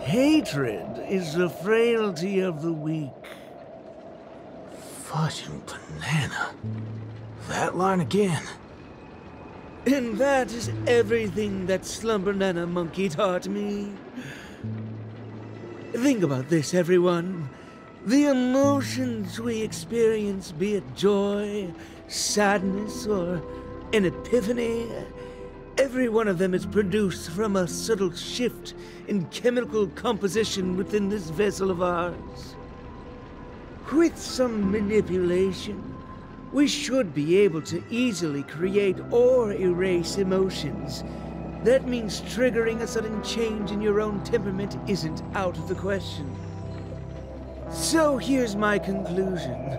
Hatred is the frailty of the weak. Fudging banana. That line again. And that is everything that Slumber-Nana Monkey taught me. Think about this, everyone. The emotions we experience, be it joy, sadness, or an epiphany, every one of them is produced from a subtle shift in chemical composition within this vessel of ours. With some manipulation, we should be able to easily create or erase emotions. That means triggering a sudden change in your own temperament isn't out of the question. So here's my conclusion.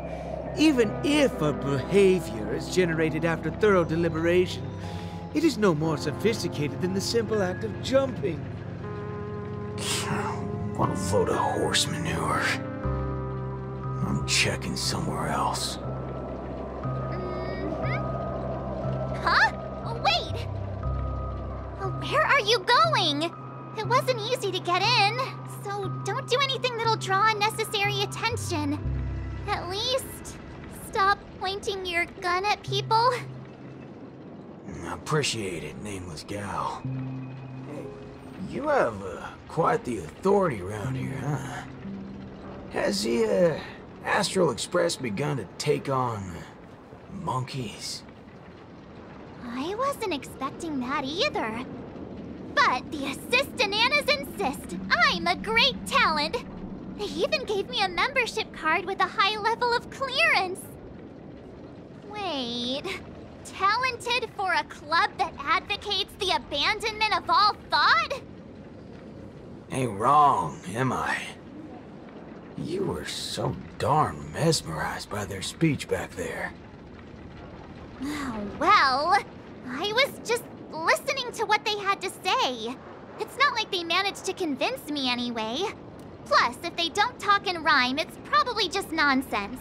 Even if a behavior is generated after thorough deliberation, it is no more sophisticated than the simple act of jumping. What a load of horse manure. I'm checking somewhere else. Huh? Wait! Where are you going? It wasn't easy to get in, so don't do anything that'll draw unnecessary attention. At least, stop pointing your gun at people. Appreciate it, nameless gal. You have quite the authority around here, huh? Has the Astral Express begun to take on monkeys? I wasn't expecting that either. But the Assist-Bananas insist I'm a great talent. They even gave me a membership card with a high level of clearance. Wait, talented for a club that advocates the abandonment of all thought? Ain't wrong, am I? You were so darn mesmerized by their speech back there. Oh, well, I was just listening to what they had to say. It's not like they managed to convince me anyway. Plus, if they don't talk and rhyme, it's probably just nonsense.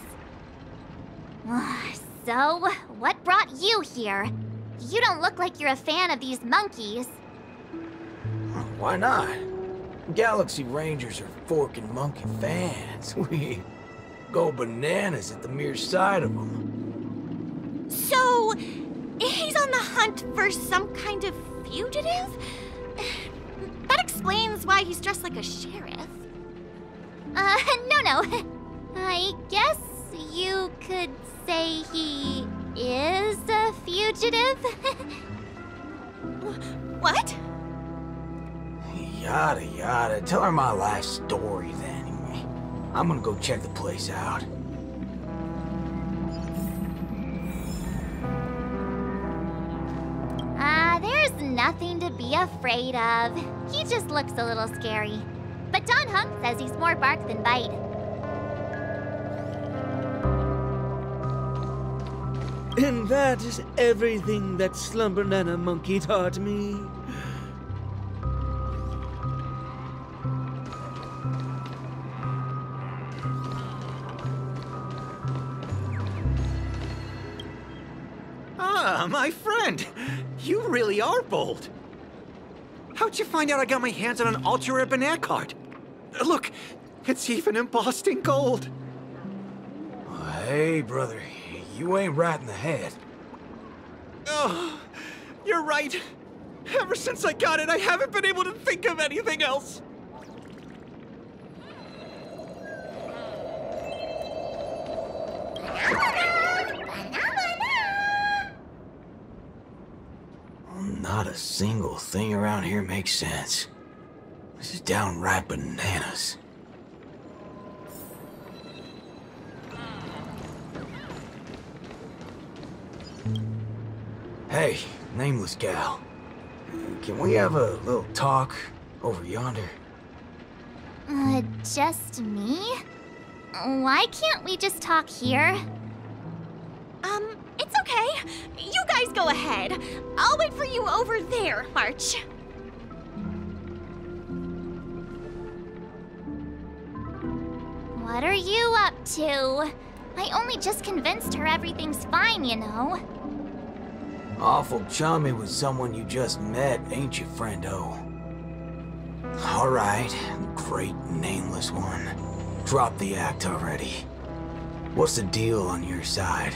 So, what brought you here? You don't look like you're a fan of these monkeys. Why not? Galaxy Rangers are forking monkey fans. We go bananas at the mere sight of them. So, he's on the hunt for some kind of fugitive? That explains why he's dressed like a sheriff. No. I guess you could say he is a fugitive. What? Yada yada. Tell her my life story then. I'm gonna go check the place out. There's nothing to be afraid of. He just looks a little scary. But Don Hunk says he's more bark than bite. And that is everything that Slumber-Nana Monkey taught me. Ah, my friend! You really are bold. How'd you find out I got my hands on an ultra-rare banana card? Look, it's even embossed in gold. Hey, brother, you ain't right in the head. Oh, you're right. Ever since I got it, I haven't been able to think of anything else. Not a single thing around here makes sense. This is downright bananas. Hey, nameless gal. Can we have a little talk over yonder? Just me? Why can't we just talk here? It's okay. You guys go ahead. I'll wait for you over there, March. What are you up to? I only just convinced her everything's fine, you know. Awful chummy with someone you just met, ain't you, friendo? All right, great nameless one. Drop the act already. What's the deal on your side?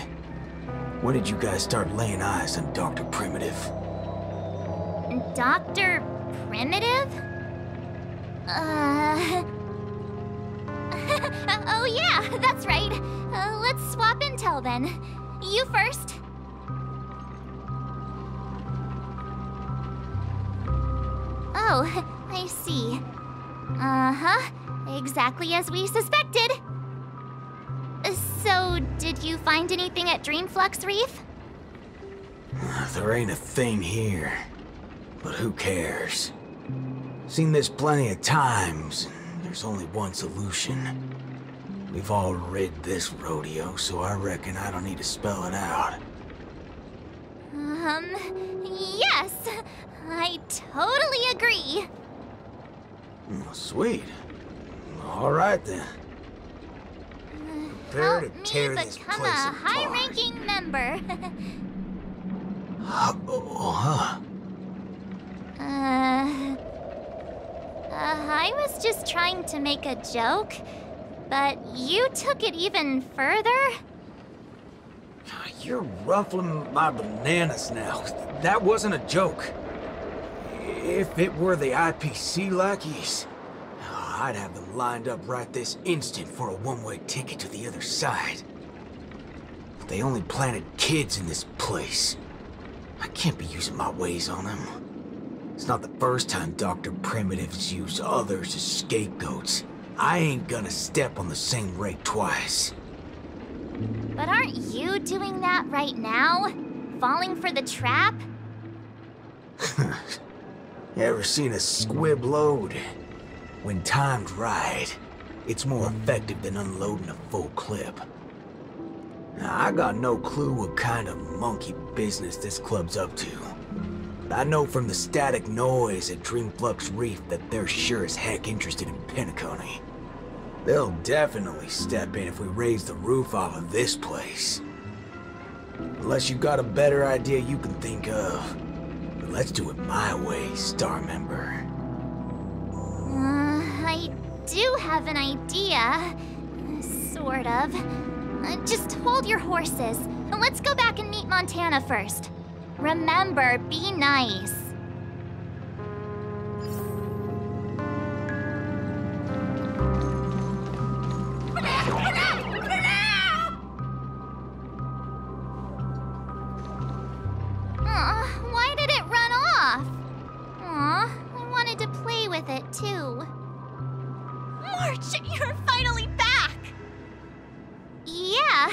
When did you guys start laying eyes on Dr. Primitive? Dr. Primitive? Oh yeah, that's right. Let's swap intel then. You first. Oh, I see. Uh-huh. Exactly as we suspected. So, did you find anything at Dreamflux Reef? There ain't a thing here. But who cares? Seen this plenty of times, and there's only one solution. We've all rid this rodeo, so I reckon I don't need to spell it out. Yes. I totally agree. Oh, sweet. All right then. Prepare Help to me tear this become place a apart. high-ranking member. I was just trying to make a joke, but you took it even further? You're ruffling my bananas now. That wasn't a joke. If it were the IPC lackeys, I'd have them lined up right this instant for a one-way ticket to the other side. They only planted kids in this place. I can't be using my ways on them. It's not the first time Dr. Primitive's used others as scapegoats. I ain't gonna step on the same rake twice. But aren't you doing that right now? Falling for the trap? You ever seen a squib load? When timed right, it's more effective than unloading a full clip. Now, I got no clue what kind of monkey business this club's up to. But I know from the static noise at Dreamflux Reef that they're sure as heck interested in Pinnaconny. They'll definitely step in if we raise the roof off of this place. Unless you've got a better idea you can think of. But let's do it my way, Star Member. I do have an idea. Sort of. Just hold your horses. Let's go back and meet Montana first. Remember, be nice. Why did it run off? Aw, I wanted to play with it too. March, you're finally back! Yeah,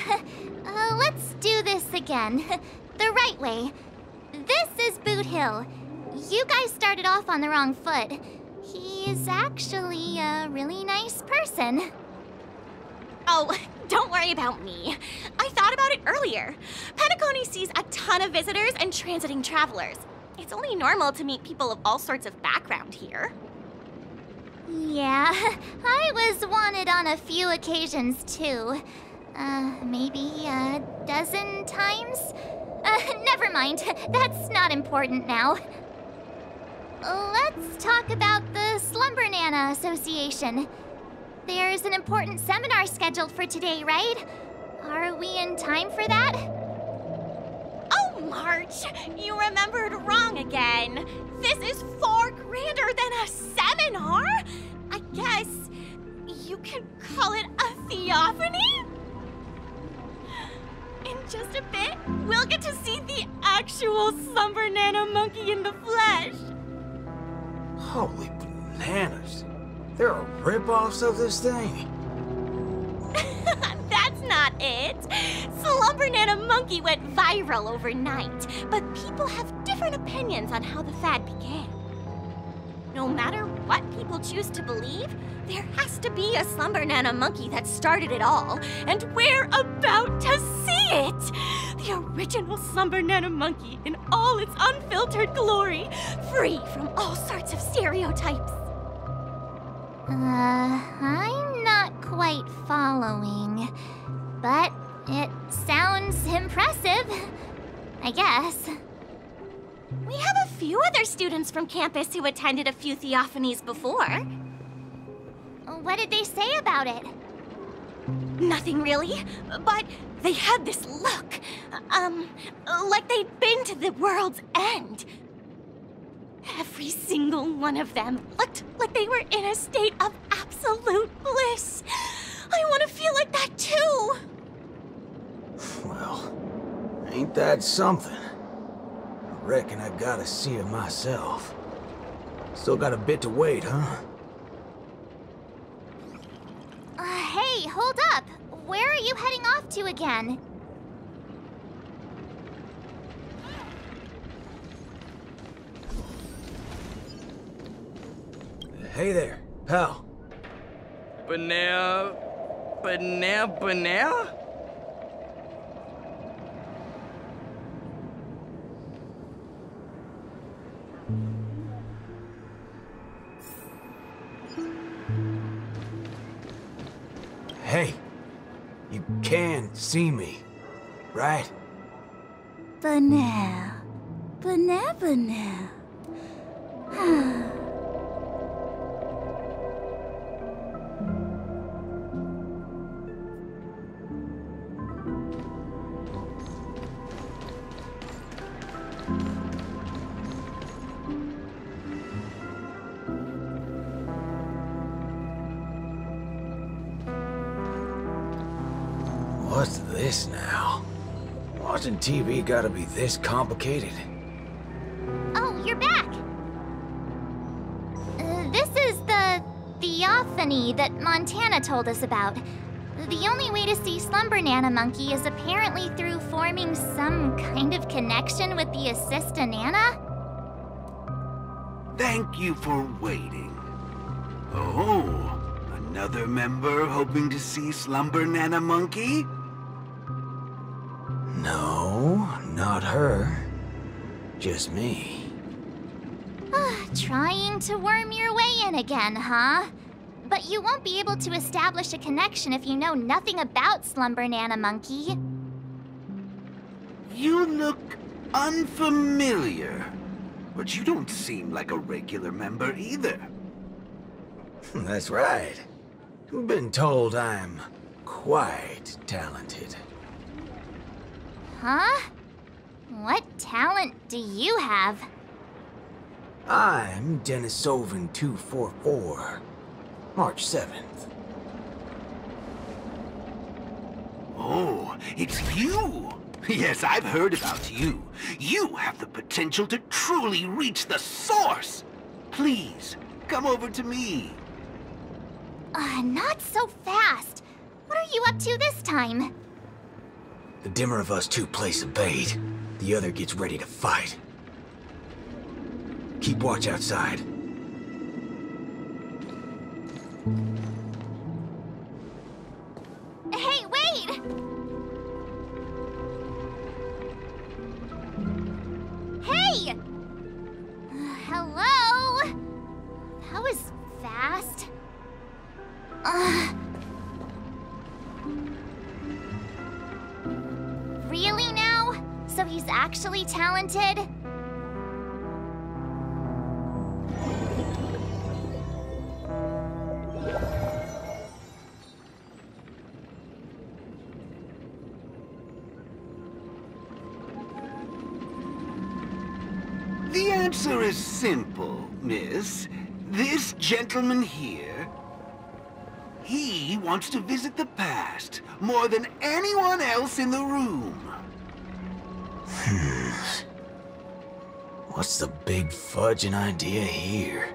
let's do this again. The right way. This is Boot Hill. You guys started off on the wrong foot. He's actually a really nice person. Oh, don't worry about me. I thought about it earlier. Pinnaconny sees a ton of visitors and transiting travelers. It's only normal to meet people of all sorts of background here. Yeah, I was wanted on a few occasions too. Maybe a dozen times? Never mind. That's not important now. Let's talk about the Slumber Nana Association. There's an important seminar scheduled for today, right? Are we in time for that? Oh, March, you remembered wrong again. This is far grander than a seminar. I guess you could call it a theophany? In just a bit, we'll get to see the actual Slumber Nana monkey in the flesh. Holy bananas. There are rip-offs of this thing. That's not it. Slumber Nana monkey went viral overnight, but people have different opinions on how the fad began. No matter what people choose to believe, there has to be a Slumber Nana monkey that started it all, and we're about to see it! The original Slumber Nana monkey in all its unfiltered glory, free from all sorts of stereotypes. I'm not quite following, but it sounds impressive, I guess. We have a few other students from campus who attended a few theophanies before. What did they say about it? Nothing really, but they had this look. Like they'd been to the world's end. Every single one of them looked like they were in a state of absolute bliss. I want to feel like that too. Well, ain't that something? I reckon I gotta see it myself. Still got a bit to wait, huh? Hey, hold up. Where are you heading off to again? Hey there, pal. Banana? Hey, you can see me, right? Banana. What's this now? Watching TV gotta be this complicated? Oh, you're back! This is the theophany that Montana told us about. The only way to see Slumber Nana Monkey is apparently through forming some kind of connection with the Assista Nana? Thank you for waiting. Oh, another member hoping to see Slumber Nana Monkey? No, not her. Just me. Trying to worm your way in again, huh? But you won't be able to establish a connection if you know nothing about Slumber Nana Monkey. You look unfamiliar, but you don't seem like a regular member either. That's right. Been told I'm quite talented. Huh? What talent do you have? I'm Denisovan 244. March 7th. Oh, it's you! Yes, I've heard about you. You have the potential to truly reach the source! Please, come over to me. Not so fast. What are you up to this time? The dimmer of us two plays a bait. The other gets ready to fight. Keep watch outside. Hey, wait! Hey! Hello? That was fast. Really now? So he's actually talented? The answer is simple, miss. This gentleman here, he wants to visit the past more than anyone else in the room. What's the big fudging idea here?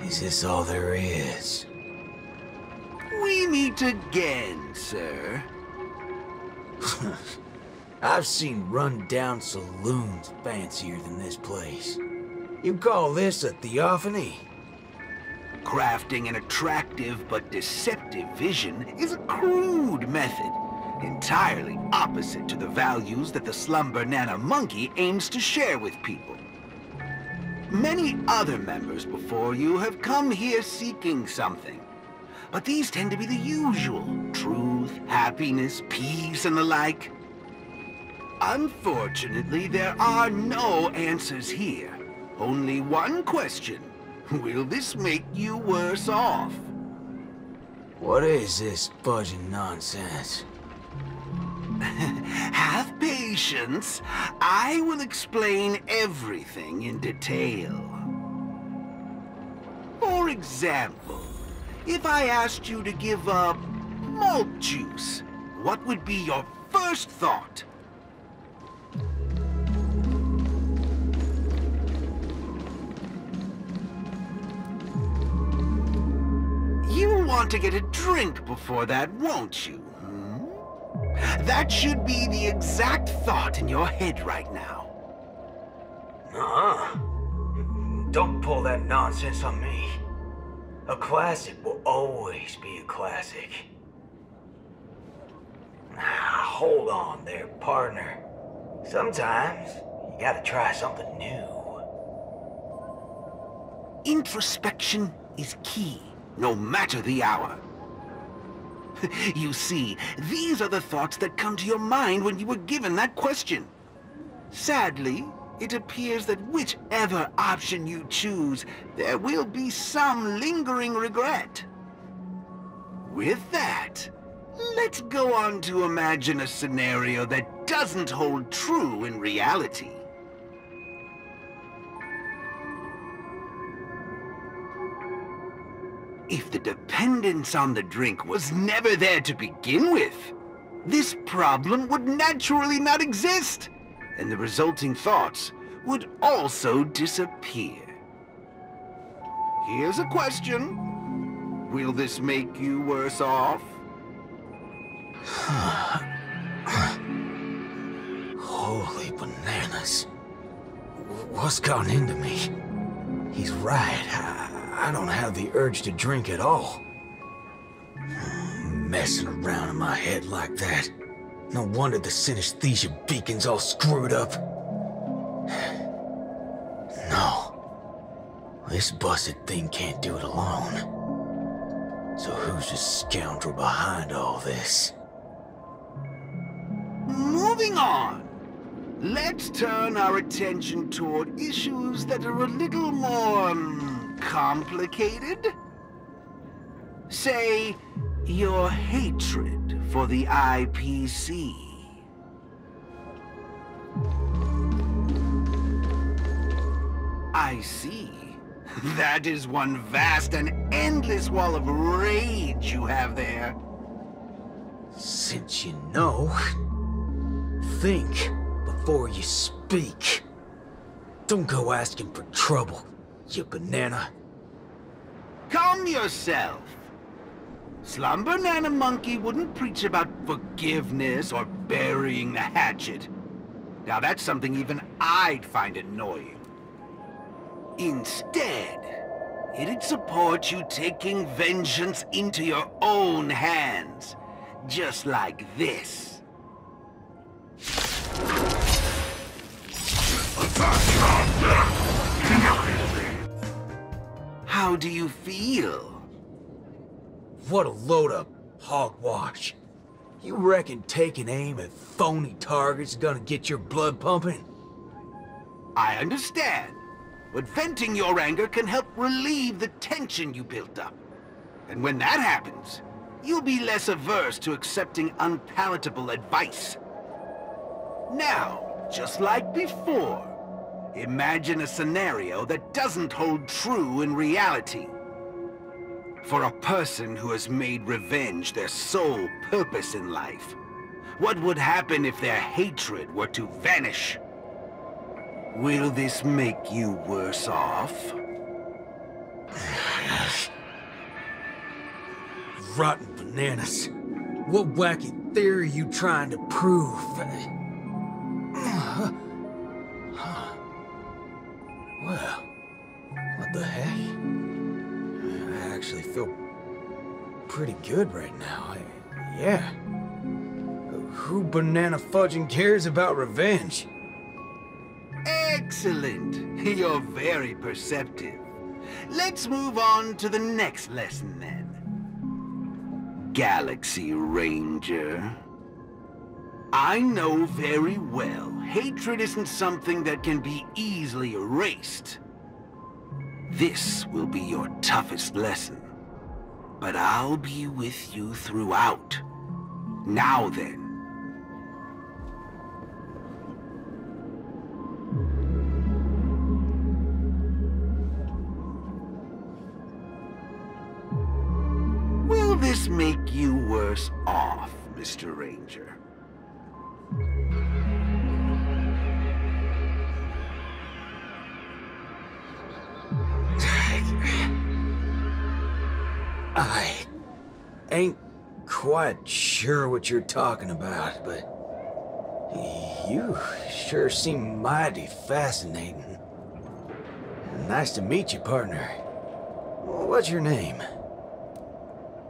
Is this all there is? We meet again, sir. I've seen run-down saloons fancier than this place. You call this a theophany? Crafting an attractive but deceptive vision is a crude method, entirely opposite to the values that the Slumber Nana Monkey aims to share with people. Many other members before you have come here seeking something, but these tend to be the usual: truth, happiness, peace, and the like. Unfortunately, there are no answers here. Only one question. Will this make you worse off? What is this fudging nonsense? Have patience. I will explain everything in detail. For example, if I asked you to give up malt juice, what would be your first thought? You want to get a drink before that, won't you? That should be the exact thought in your head right now. Don't pull that nonsense on me. A classic will always be a classic. Hold on there, partner. Sometimes you gotta try something new. Introspection is key, no matter the hour. You see, these are the thoughts that come to your mind when you were given that question. Sadly, it appears that whichever option you choose, there will be some lingering regret. With that, let's go on to imagine a scenario that doesn't hold true in reality. If the dependence on the drink was never there to begin with, this problem would naturally not exist, and the resulting thoughts would also disappear. Here's a question. Will this make you worse off? Holy bananas. What's gotten into me? He's right. I don't have the urge to drink at all. Messing around in my head like that. No wonder the synesthesia beacon's all screwed up. No. This busted thing can't do it alone. So who's the scoundrel behind all this? Moving on. Let's turn our attention toward issues that are a little more complicated? Say, your hatred for the IPC. I see. That is one vast and endless wall of rage you have there. Since you know, think before you speak. Don't go asking for trouble, you banana. Calm yourself. Slumber Nana Monkey wouldn't preach about forgiveness or burying the hatchet. Now that's something even I'd find annoying. Instead, it'd support you taking vengeance into your own hands. Just like this. How do you feel? What a load of hogwash. You reckon taking aim at phony targets is gonna get your blood pumping? I understand, but venting your anger can help relieve the tension you built up. And when that happens, you'll be less averse to accepting unpalatable advice. Now, just like before, imagine a scenario that doesn't hold true in reality. For a person who has made revenge their sole purpose in life, what would happen if their hatred were to vanish? Will this make you worse off? Rotten bananas. What wacky theory are you trying to prove? Well, what the heck? I actually feel pretty good right now. Yeah. Who banana fudging cares about revenge? Excellent. You're very perceptive. Let's move on to the next lesson then. Galaxy Ranger. I know very well hatred isn't something that can be easily erased. This will be your toughest lesson. But I'll be with you throughout. Now then. Will this make you worse off, Mr. Ranger? I ain't quite sure what you're talking about, but you sure seem mighty fascinating. Nice to meet you, partner. What's your name?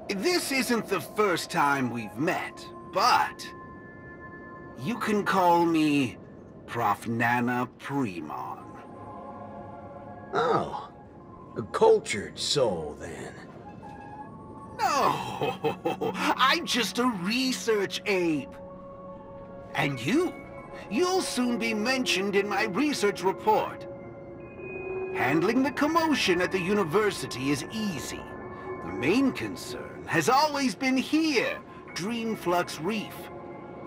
This isn't the first time we've met, but you can call me Prof. Nana Primon. Oh, a cultured soul, then. No, I'm just a research ape. And you'll soon be mentioned in my research report. Handling the commotion at the university is easy. The main concern has always been here, Dreamflux Reef.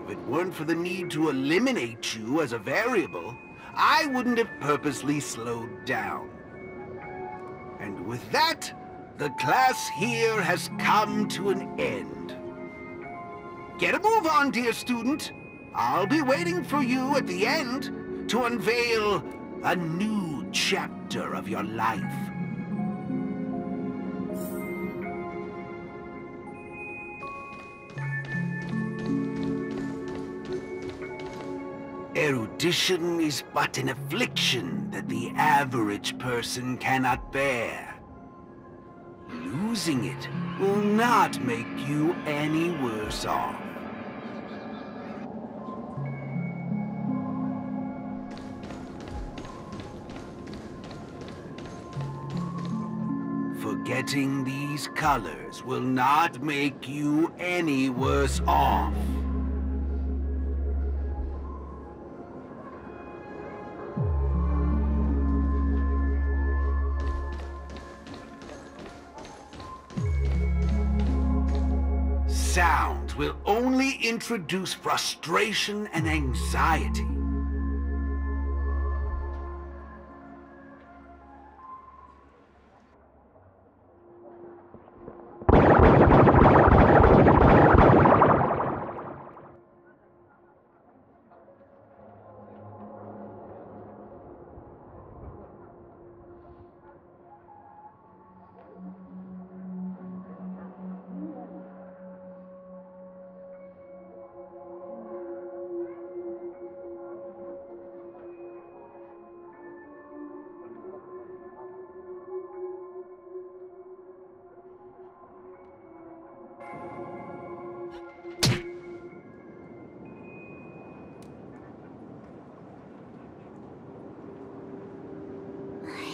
If it weren't for the need to eliminate you as a variable, I wouldn't have purposely slowed down. And with that, the class here has come to an end. Get a move on, dear student. I'll be waiting for you at the end to unveil a new chapter of your life. Erudition is but an affliction that the average person cannot bear. Losing it will not make you any worse off. Forgetting these colors will not make you any worse off. Sound will only introduce frustration and anxiety.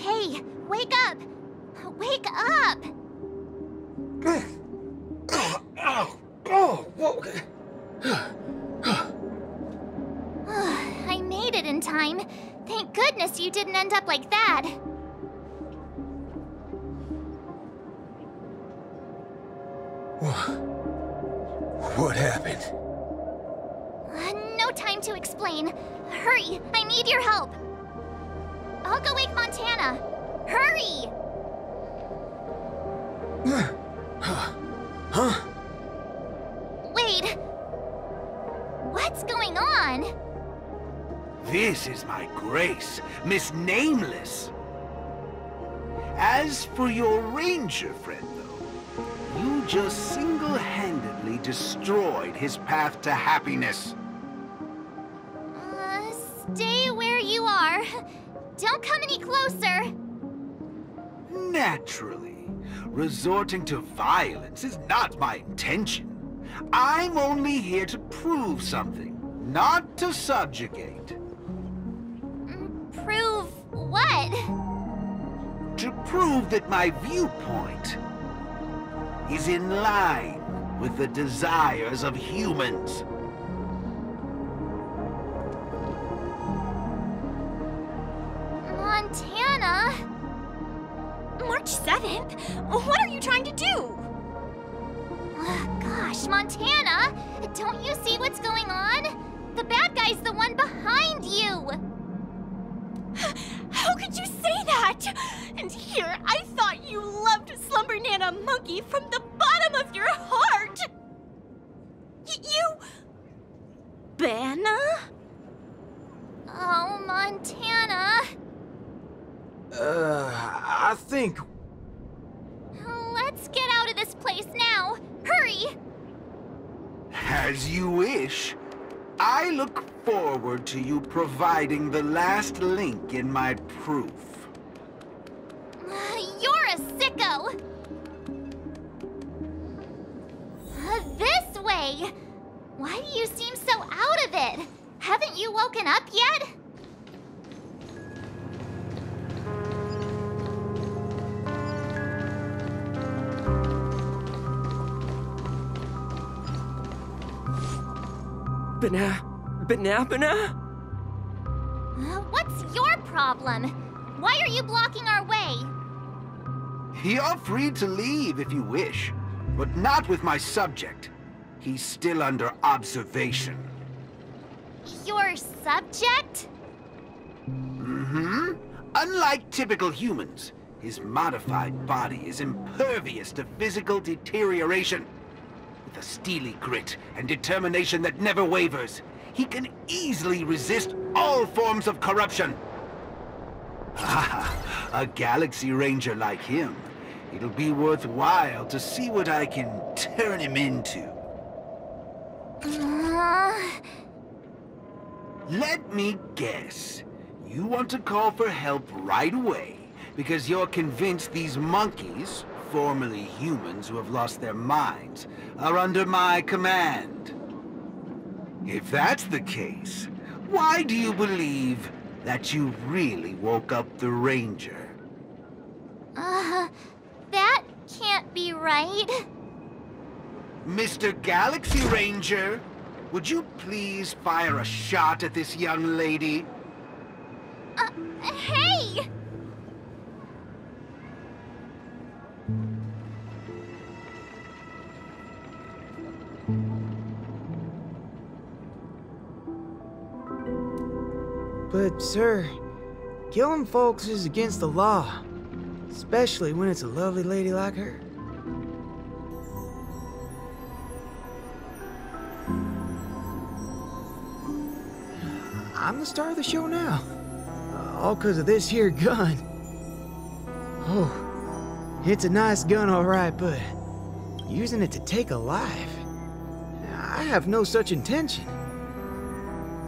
Hey, wake up! Wake up! I made it in time. Thank goodness you didn't end up like that. What happened? No time to explain. Hurry, I need your help. I'll go wake Montana. Hurry! Huh? Wait. What's going on? This is my grace, Miss Nameless. As for your ranger friend, though, you just single-handedly destroyed his path to happiness. Stay where you are. Don't come any closer. Naturally. Resorting to violence is not my intention. I'm only here to prove something, not to subjugate. Prove what? To prove that my viewpoint is in line with the desires of humans. haven't. What are you trying to do? Gosh, Montana! Don't you see what's going on? The bad guy's the one behind you! How could you say that? And here, I thought you loved Slumber Nana Monkey from the bottom of your heart! You... Banna? Oh, Montana. I think... Let's get out of this place now. Hurry! As you wish. I look forward to you providing the last link in my proof. You're a sicko! This way! Why do you seem so out of it? Haven't you woken up yet? Banana? What's your problem? Why are you blocking our way? You're free to leave if you wish, but not with my subject. He's still under observation. Your subject? Mm-hmm. Unlike typical humans, his modified body is impervious to physical deterioration. With a steely grit and determination that never wavers, he can easily resist all forms of corruption. A Galaxy Ranger like him. It'll be worthwhile to see what I can turn him into. Let me guess. You want to call for help right away because you're convinced these monkeys, formerly humans who have lost their minds, are under my command. If that's the case, why do you believe that you really woke up the Ranger? That can't be right. Mr. Galaxy Ranger, would you please fire a shot at this young lady? Hey! But, sir, killing folks is against the law. Especially when it's a lovely lady like her. I'm the star of the show now. All 'cause of this here gun. Oh, it's a nice gun, all right, but using it to take a life? I have no such intention.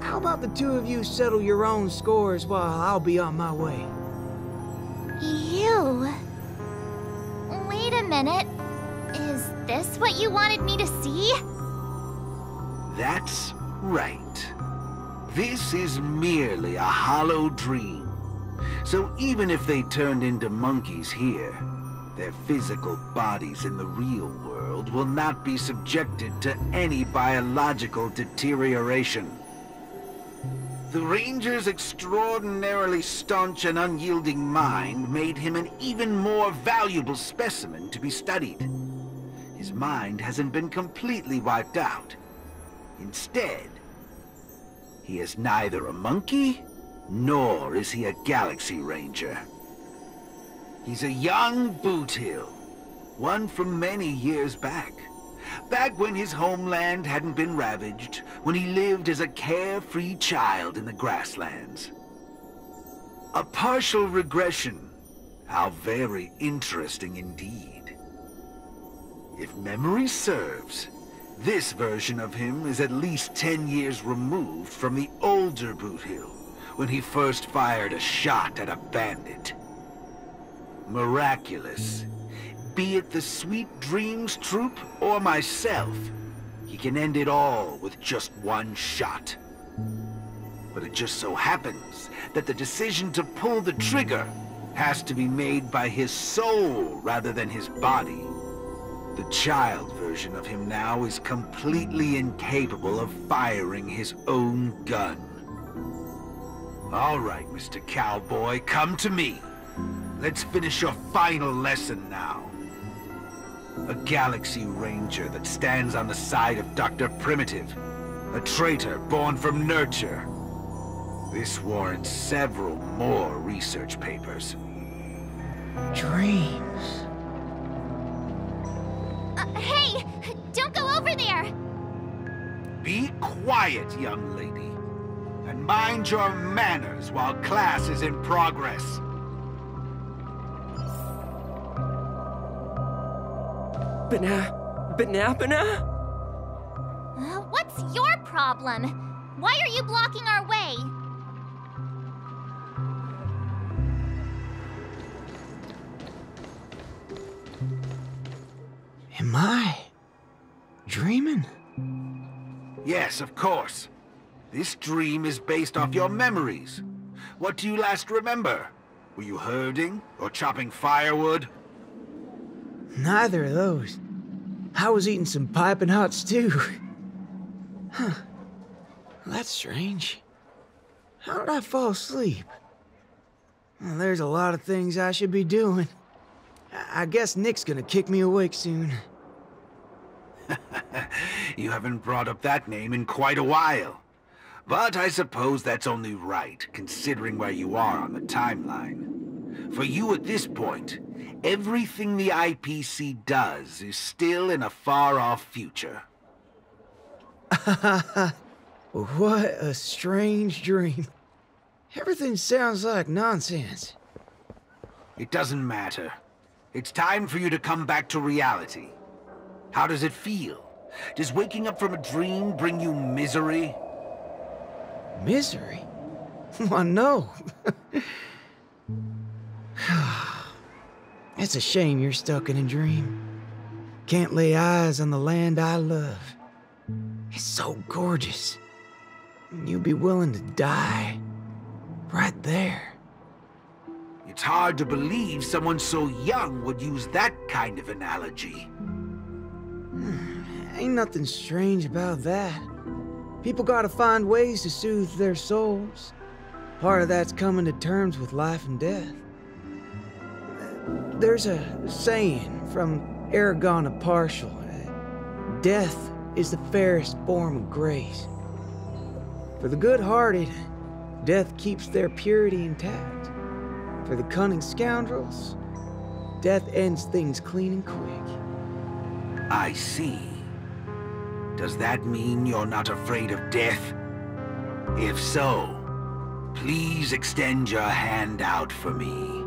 How about the two of you settle your own scores while I'll be on my way? You? Wait a minute. Is this what you wanted me to see? That's right. This is merely a hollow dream. So even if they turned into monkeys here, their physical bodies in the real world will not be subjected to any biological deterioration. The Ranger's extraordinarily staunch and unyielding mind made him an even more valuable specimen to be studied. His mind hasn't been completely wiped out. Instead, he is neither a monkey, nor is he a Galaxy Ranger. He's a young Boothill, one from many years back. Back when his homeland hadn't been ravaged, when he lived as a carefree child in the grasslands. A partial regression. How very interesting indeed. If memory serves, this version of him is at least 10 years removed from the older Boothill, when he first fired a shot at a bandit. Miraculous. Be it the Sweet Dreams Troop or myself, he can end it all with just one shot. But it just so happens that the decision to pull the trigger has to be made by his soul rather than his body. The child version of him now is completely incapable of firing his own gun. All right, Mr. Cowboy, come to me. let's finish your final lesson now. A Galaxy Ranger that stands on the side of Dr. Primitive. A traitor born from nurture. This warrants several more research papers. Dreams. Hey! Don't go over there! Be quiet, young lady. And mind your manners while class is in progress. Banana? What's your problem? Why are you blocking our way? Am I dreaming? Yes, of course. This dream is based off your memories. What do you last remember? Were you herding or chopping firewood? Neither of those. I was eating some piping hot stew. Huh. That's strange. How did I fall asleep? Well, there's a lot of things I should be doing. I guess Nick's gonna kick me awake soon. You haven't brought up that name in quite a while. But I suppose that's only right, considering where you are on the timeline. For you at this point, everything the IPC does is still in a far-off future. What a strange dream. Everything sounds like nonsense. It doesn't matter. It's time for you to come back to reality. How does it feel? Does waking up from a dream bring you misery? Misery? Why, no. It's a shame you're stuck in a dream. Can't lay eyes on the land I love. It's so gorgeous. You'd be willing to die right there. It's hard to believe someone so young would use that kind of analogy. Ain't nothing strange about that. People gotta find ways to soothe their souls. Part of that's coming to terms with life and death. There's a saying from Aragon the Partial. Death is the fairest form of grace. For the good-hearted, death keeps their purity intact. For the cunning scoundrels, death ends things clean and quick. I see. Does that mean you're not afraid of death? If so, please extend your hand out for me.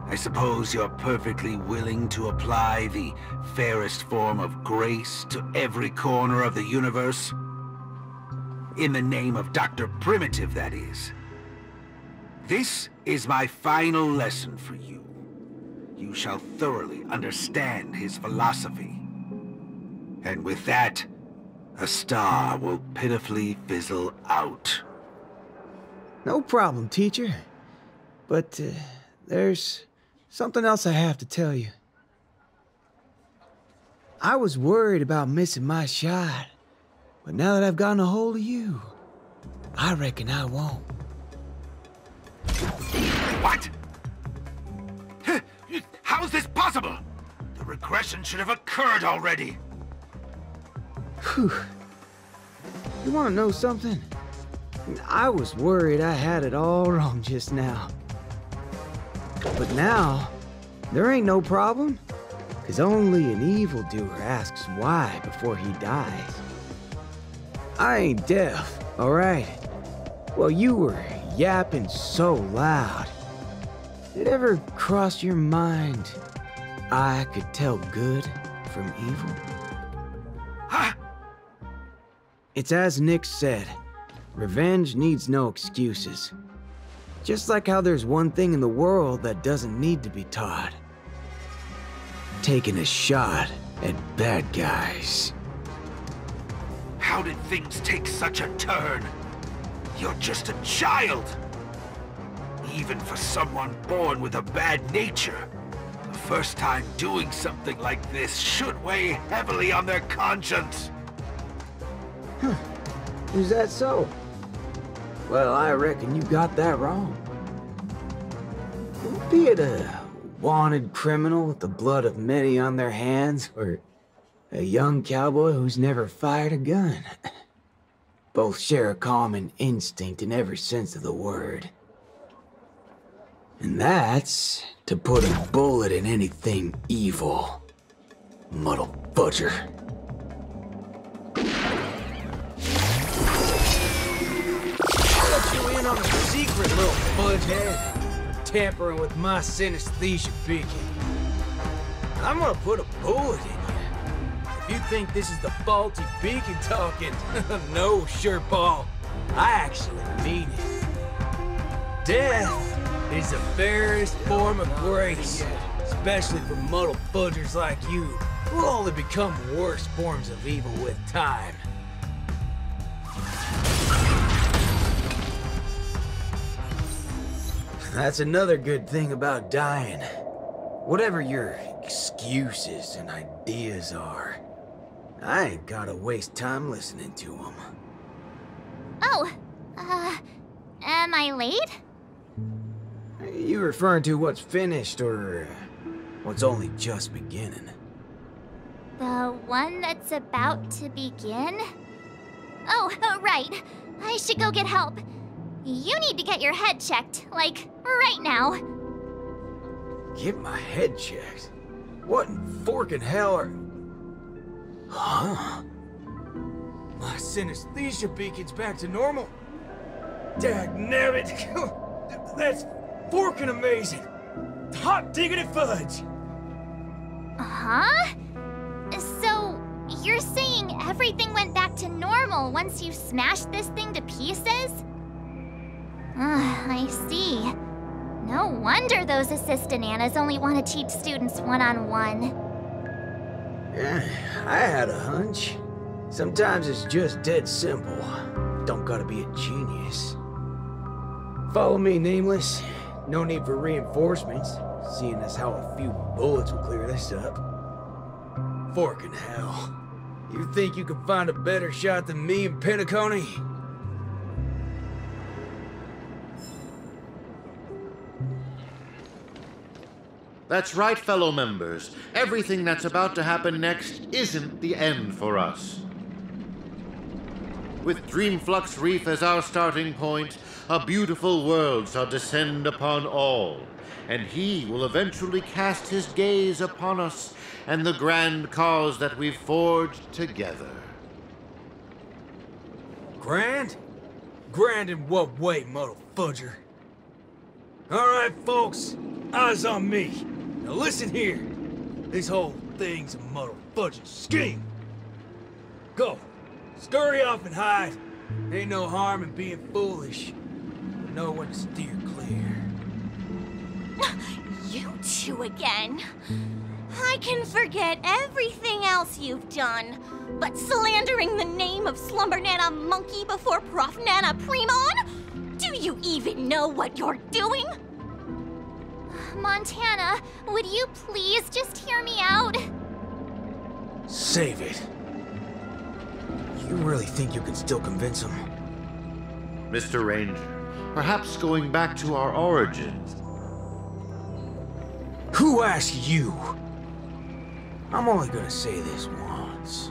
I suppose you're perfectly willing to apply the fairest form of grace to every corner of the universe? In the name of Dr. Primitive, that is. This is my final lesson for you. You shall thoroughly understand his philosophy. And with that, a star will pitifully fizzle out. No problem, teacher. But, there's something else I have to tell you. I was worried about missing my shot, but now that I've gotten a hold of you, I reckon I won't. What? How's this possible? The regression should have occurred already. Whew. You want to know something? I was worried I had it all wrong just now. But now, there ain't no problem, because only an evildoer asks why before he dies. I ain't deaf, all right? Well, you were yapping so loud. Did it ever cross your mind I could tell good from evil? Huh? It's as Nick said, revenge needs no excuses. Just like how there's one thing in the world that doesn't need to be taught. Taking a shot at bad guys. How did things take such a turn? You're just a child. Even for someone born with a bad nature, the first time doing something like this should weigh heavily on their conscience. Huh. Is that so? Well, I reckon you got that wrong. Be it a wanted criminal with the blood of many on their hands, or a young cowboy who's never fired a gun. Both share a common instinct in every sense of the word. And that's to put a bullet in anything evil. Muddle butcher. I'll let you in on a secret, little fudgehead. Tampering with my synesthesia beacon. I'm gonna put a bullet in you. If you think this is the faulty beacon talking, no, Sureball. I actually mean it. Death is the fairest form of grace, especially for muddle fudgers like you, who will only become worse forms of evil with time. That's another good thing about dying. Whatever your excuses and ideas are, I ain't gotta waste time listening to them. Oh, am I late? You referring to what's finished or what's only just beginning? The one that's about to begin? Oh, right. I should go get help. You need to get your head checked, like, right now. Get my head checked? What in forkin' hell are... Huh? My synesthesia beacon's back to normal. Dagnabbit! That's forkin' amazing! Hot diggity fudge! Huh? So, you're saying everything went back to normal once you smashed this thing to pieces? I see. No wonder those assistant Annas only want to teach students one-on-one. Yeah, I had a hunch. Sometimes it's just dead simple. Don't gotta be a genius. Follow me, Nameless. No need for reinforcements, seeing as how a few bullets will clear this up. Forkin' hell. You think you can find a better shot than me and匹諾康尼? That's right, fellow members. Everything that's about to happen next isn't the end for us. With Dreamflux Reef as our starting point, a beautiful world shall descend upon all, and he will eventually cast his gaze upon us and the grand cause that we've forged together. Grand? Grand in what way, muddle fudger? Alright, folks. Eyes on me. Now listen here. This whole thing's a muddle fudging scheme. Go. Scurry off and hide. Ain't no harm in being foolish. But know when to steer clear. You two again. I can forget everything else you've done, but slandering the name of Slumber Nana Monkey before Prof Nana Premon? Do you even know what you're doing? Montana, would you please just hear me out? Save it. You really think you can still convince him? Mr. Ranger, perhaps going back to our origins. Who asked you? I'm only gonna say this once.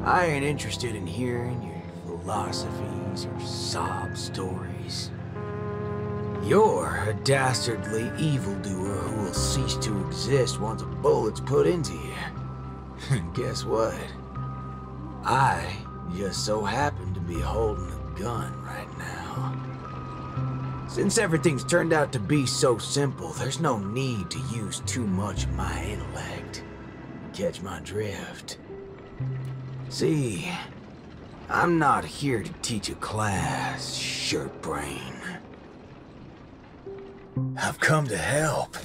I ain't interested in hearing your philosophies or sob stories. You're a dastardly evildoer who will cease to exist once a bullet's put into you. And guess what? I just so happen to be holding a gun right now. Since everything's turned out to be so simple, there's no need to use too much of my intellect. Catch my drift? See, I'm not here to teach a class, shirt brain. I've come to help.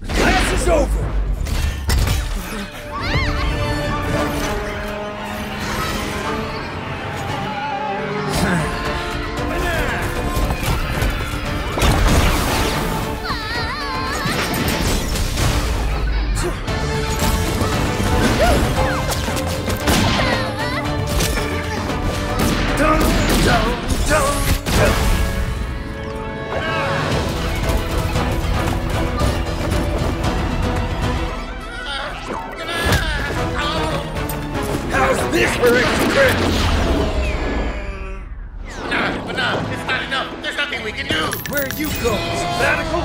Class is over! this for extra credit! But no, it's not enough. There's nothing we can do. Where are you going? Sabbatical?